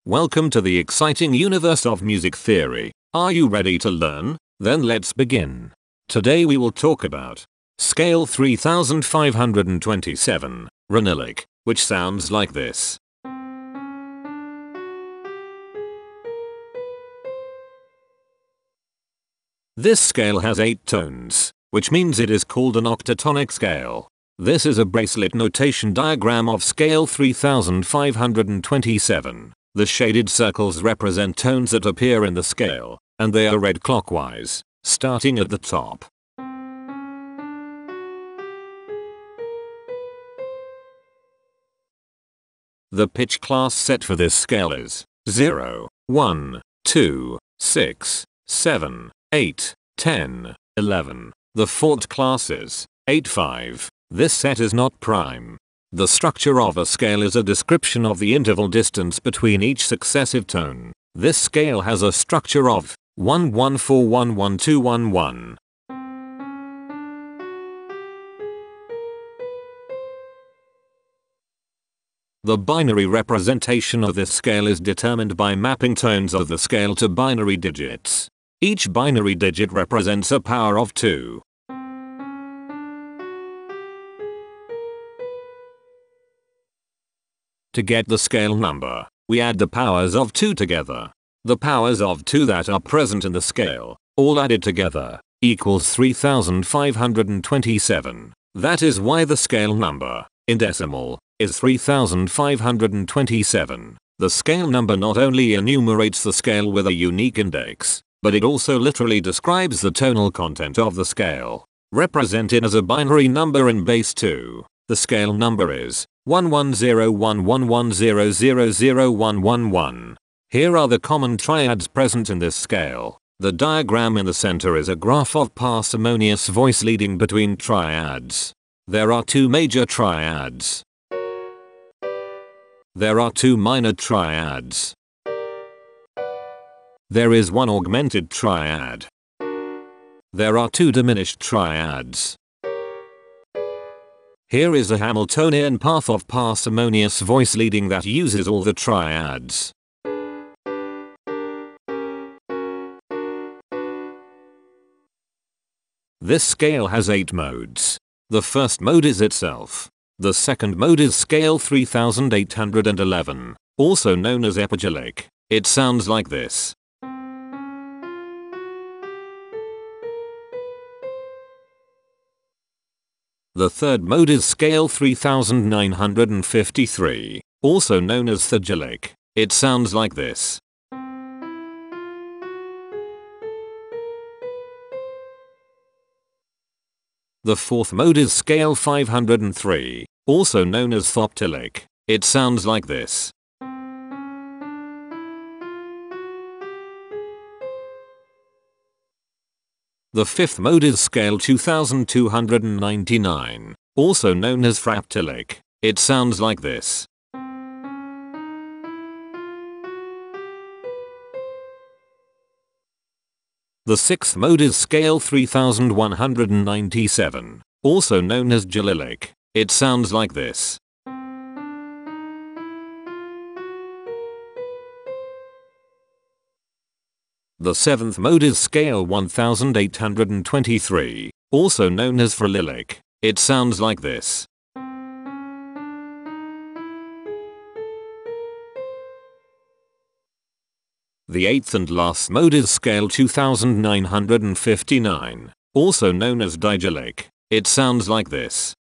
Welcome to the exciting universe of music theory. Are you ready to learn? Then let's begin. Today we will talk about scale 3527, Ronyllic, which sounds like this. This scale has 8 tones, which means it is called an octatonic scale. This is a bracelet notation diagram of scale 3527. The shaded circles represent tones that appear in the scale, and they are read clockwise, starting at the top. The pitch class set for this scale is 0, 1, 2, 6, 7, 8, 10, 11. The fourth class is 8, 5. This set is not prime. The structure of a scale is a description of the interval distance between each successive tone. This scale has a structure of 1 1 4 1 1 2 1 1. The binary representation of this scale is determined by mapping tones of the scale to binary digits. Each binary digit represents a power of 2. To get the scale number, we add the powers of 2 together. The powers of 2 that are present in the scale, all added together, equals 3527. That is why the scale number, in decimal, is 3527. The scale number not only enumerates the scale with a unique index, but it also literally describes the tonal content of the scale. Represented as a binary number in base 2, the scale number is 1101110000111. Here are the common triads present in this scale. The diagram in the center is a graph of parsimonious voice leading between triads. There are 2 major triads. There are 2 minor triads. There is 1 augmented triad. There are 2 diminished triads. Here is a Hamiltonian path of parsimonious voice leading that uses all the triads. This scale has 8 modes. The first mode is itself. The second mode is scale 3811, also known as epigelic. It sounds like this. The third mode is scale 3953, also known as thygelic. It sounds like this. The fourth mode is scale 503, also known as thoptilic. It sounds like this. The fifth mode is scale 2299, also known as fraptilic. It sounds like this. The sixth mode is scale 3197, also known as jalilic. It sounds like this. The seventh mode is scale 1823, also known as Ronyllic. It sounds like this. The eighth and last mode is scale 2959, also known as digelic. It sounds like this.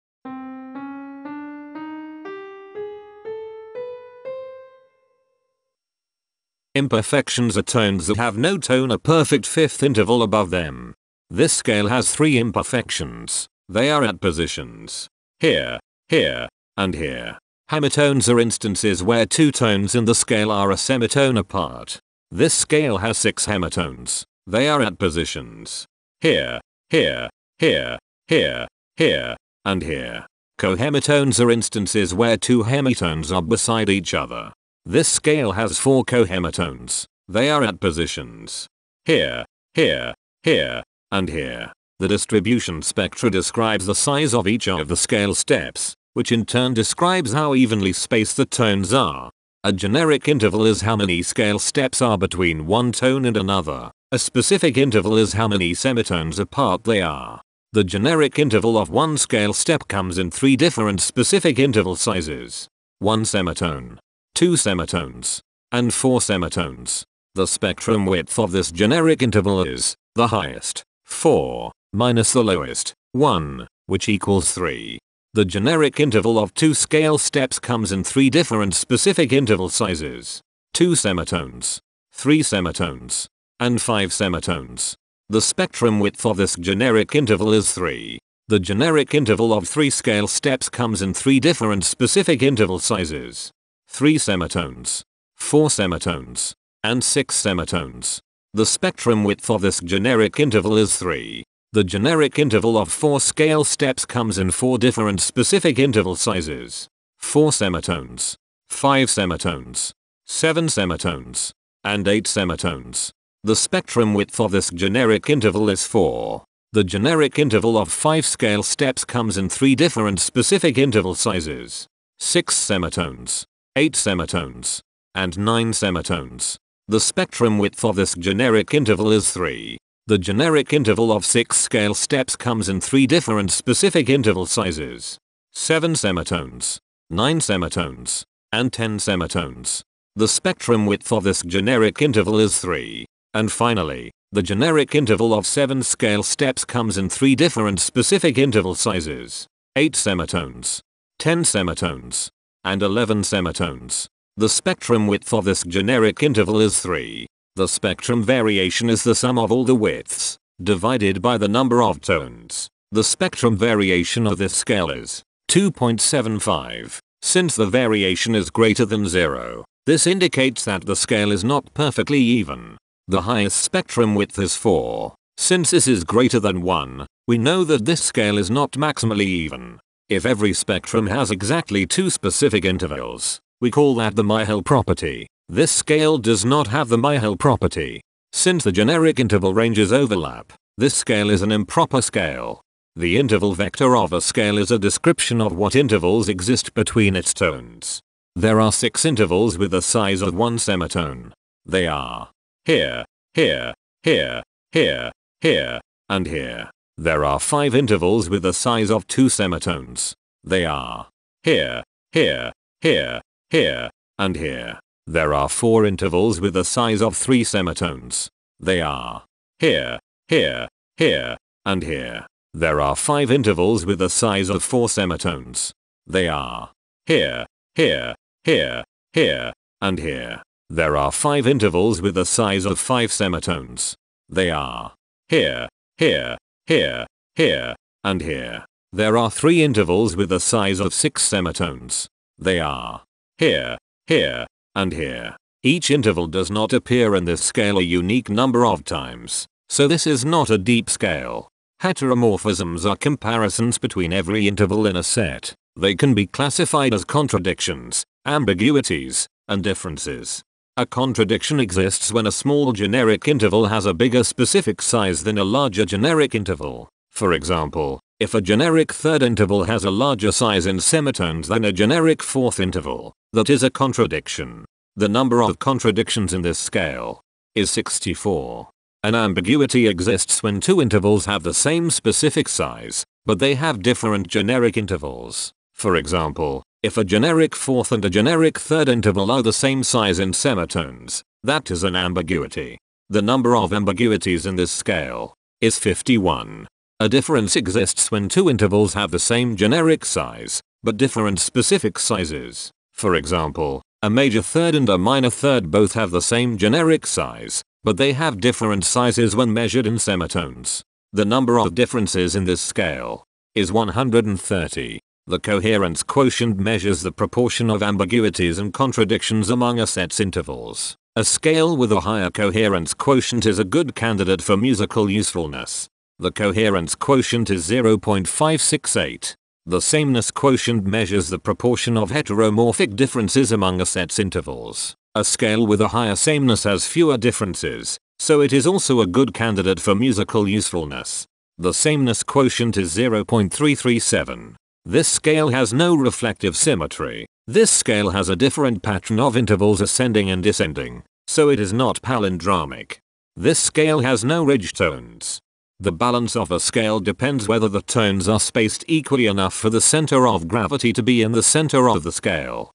Imperfections are tones that have no tone, a perfect fifth interval above them. This scale has 3 imperfections. They are at positions here, here, and here. Hemitones are instances where 2 tones in the scale are a semitone apart. This scale has 6 hemitones. They are at positions here, here, here, here, here, and here. Cohemitones are instances where 2 hemitones are beside each other. This scale has 4 cohemitones. They are at positions here, here, here, and here. The distribution spectra describes the size of each of the scale steps, which in turn describes how evenly spaced the tones are. A generic interval is how many scale steps are between one tone and another. A specific interval is how many semitones apart they are. The generic interval of one scale step comes in 3 different specific interval sizes. 1 semitone, 2 semitones, and 4 semitones. The spectrum width of this generic interval is the highest, 4, minus the lowest, 1, which equals 3. The generic interval of 2 scale steps comes in 3 different specific interval sizes. 2 semitones, 3 semitones, and 5 semitones. The spectrum width of this generic interval is 3. The generic interval of 3 scale steps comes in 3 different specific interval sizes. 3 semitones, 4 semitones, and 6 semitones. The spectrum width of this generic interval is 3. The generic interval of 4 scale steps comes in 4 different specific interval sizes. 4 semitones, 5 semitones, 7 semitones, and 8 semitones. The spectrum width of this generic interval is 4. The generic interval of 5 scale steps comes in 3 different specific interval sizes. 6 semitones, 8 semitones, and 9 semitones. The spectrum width of this generic interval is 3. The generic interval of 6 scale steps comes in 3 different specific interval sizes. 7 semitones, 9 semitones, and 10 semitones. The spectrum width of this generic interval is 3. And finally, the generic interval of 7 scale steps comes in 3 different specific interval sizes. 8 semitones, 10 semitones, and 11 semitones. The spectrum width of this generic interval is 3. The spectrum variation is the sum of all the widths, divided by the number of tones. The spectrum variation of this scale is 2.75. Since the variation is greater than 0, this indicates that the scale is not perfectly even. The highest spectrum width is 4. Since this is greater than 1, we know that this scale is not maximally even. If every spectrum has exactly 2 specific intervals, we call that the Myhill property. This scale does not have the Myhill property. Since the generic interval ranges overlap, this scale is an improper scale. The interval vector of a scale is a description of what intervals exist between its tones. There are 6 intervals with a size of 1 semitone. They are here, here, here, here, here, and here. There are 5 intervals with a size of 2 semitones. They are here, here, here, here, and here. There are 4 intervals with a size of 3 semitones. They are here, here, here, and here. There are 5 intervals with a size of 4 semitones. They are here, here, here, here, and here. There are 5 intervals with a size of 5 semitones. They are here, here, here, here, and here. There are 3 intervals with a size of 6 semitones. They are here, here, and here. Each interval does not appear in this scale a unique number of times, so this is not a deep scale. Heteromorphisms are comparisons between every interval in a set. They can be classified as contradictions, ambiguities, and differences. A contradiction exists when a small generic interval has a bigger specific size than a larger generic interval. For example, if a generic third interval has a larger size in semitones than a generic fourth interval, that is a contradiction. The number of contradictions in this scale is 64. An ambiguity exists when 2 intervals have the same specific size, but they have different generic intervals. For example, if a generic fourth and a generic third interval are the same size in semitones, that is an ambiguity. The number of ambiguities in this scale is 51. A difference exists when 2 intervals have the same generic size, but different specific sizes. For example, a major third and a minor third both have the same generic size, but they have different sizes when measured in semitones. The number of differences in this scale is 130. The coherence quotient measures the proportion of ambiguities and contradictions among a set's intervals. A scale with a higher coherence quotient is a good candidate for musical usefulness. The coherence quotient is 0.568. The sameness quotient measures the proportion of heteromorphic differences among a set's intervals. A scale with a higher sameness has fewer differences, so it is also a good candidate for musical usefulness. The sameness quotient is 0.337. This scale has no reflective symmetry. This scale has a different pattern of intervals ascending and descending, so it is not palindromic. This scale has no ridge tones. The balance of a scale depends whether the tones are spaced equally enough for the center of gravity to be in the center of the scale.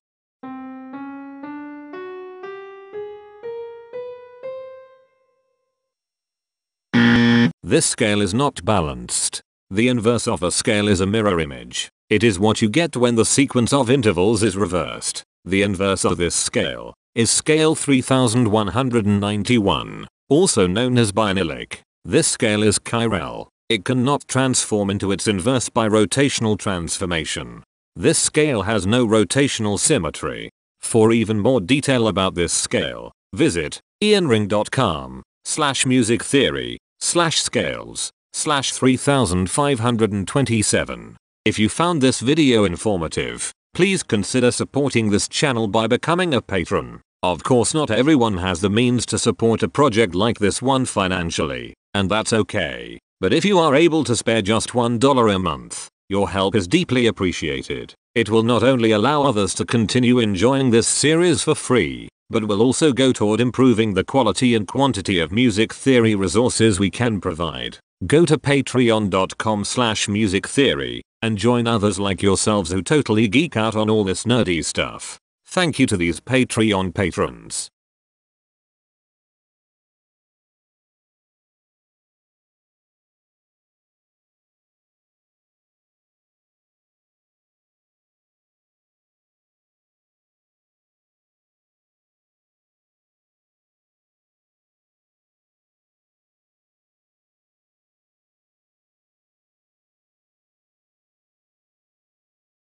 This scale is not balanced. The inverse of a scale is a mirror image. It is what you get when the sequence of intervals is reversed. The inverse of this scale is scale 3191, also known as Ronyllic. This scale is chiral. It cannot transform into its inverse by rotational transformation. This scale has no rotational symmetry. For even more detail about this scale, visit ianring.com/musictheory/scales/3527. If you found this video informative, please consider supporting this channel by becoming a patron. Of course, not everyone has the means to support a project like this one financially, and that's okay. But if you are able to spare just $1 a month, your help is deeply appreciated. It will not only allow others to continue enjoying this series for free, but will also go toward improving the quality and quantity of music theory resources we can provide. Go to patreon.com/musictheory and join others like yourselves who totally geek out on all this nerdy stuff. Thank you to these Patreon patrons.